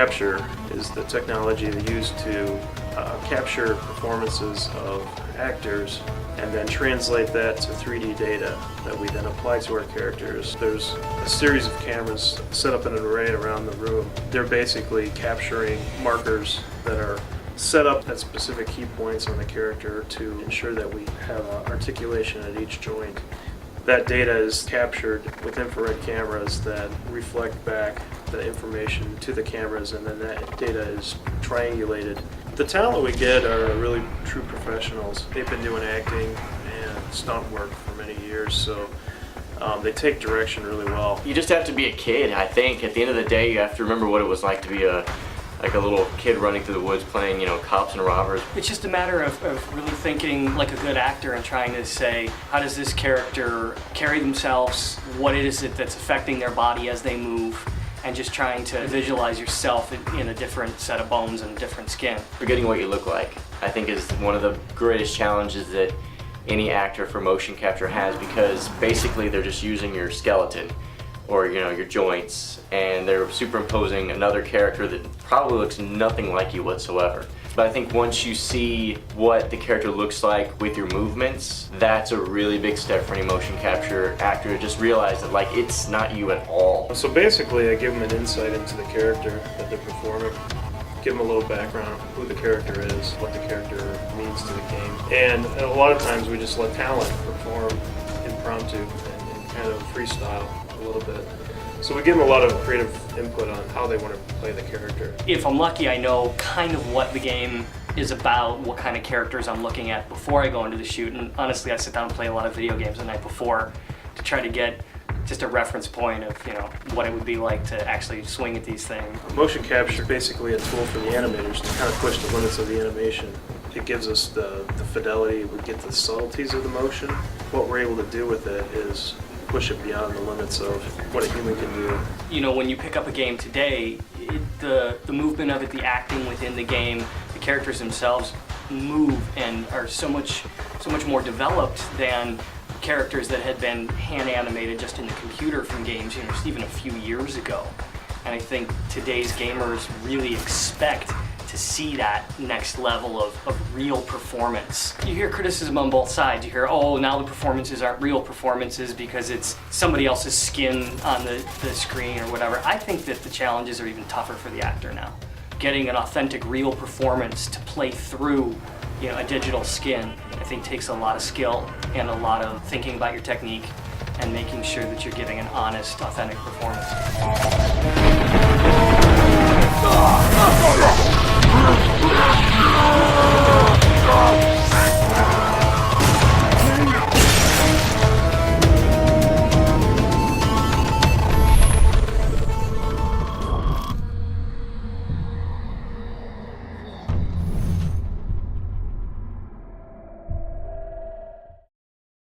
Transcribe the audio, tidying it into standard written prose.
capture is the technology they use to capture performances of actors and then translate that to 3D data that we then apply to our characters. There's a series of cameras set up in an array around the room. They're basically capturing markers that are set up at specific key points on the character to ensure that we have articulation at each joint. That data is captured with infrared cameras that reflect back the information to the cameras, and then that data is triangulated. The talent we get are really true professionals. They've been doing acting and stunt work for many years, so they take direction really well. You just have to be a kid, I think. At the end of the day, you have to remember what it was like to be a little kid running through the woods playing, cops and robbers. It's just a matter of really thinking like a good actor and trying to say, how does this character carry themselves? What is it that's affecting their body as they move? And just trying to visualize yourself in a different set of bones and a different skin. Forgetting what you look like, I think, is one of the greatest challenges that any actor for motion capture has, because basically they're just using your skeleton or your joints, and they're superimposing another character that probably looks nothing like you whatsoever. But I think once you see what the character looks like with your movements, that's a really big step for any motion capture actor to just realize that it's not you at all. So basically I give them an insight into the character that they're performing, give them a little background, who the character is, what the character means to the game. And a lot of times we just let talent perform impromptu and kind of freestyle a little bit. So we give them a lot of creative input on how they want to play the character. If I'm lucky, I know kind of what the game is about, what kind of characters I'm looking at before I go into the shoot. And honestly, I sit down and play a lot of video games the night before to try to get just a reference point of what it would be like to actually swing at these things. Motion capture is basically a tool for the animators to kind of push the limits of the animation. It gives us the fidelity, we get the subtleties of the motion. What we're able to do with it is push it beyond the limits of what a human can do. When you pick up a game today, the movement of it, the acting within the game, the characters themselves move and are so much more developed than characters that had been hand animated just in the computer from games, even a few years ago. And I think today's gamers really expect to see that next level of real performance. You hear criticism on both sides. You hear, oh, now the performances aren't real performances because it's somebody else's skin on the screen or whatever. I think that the challenges are even tougher for the actor now. Getting an authentic, real performance to play through a digital skin, I think takes a lot of skill and a lot of thinking about your technique and making sure that you're giving an honest, authentic performance.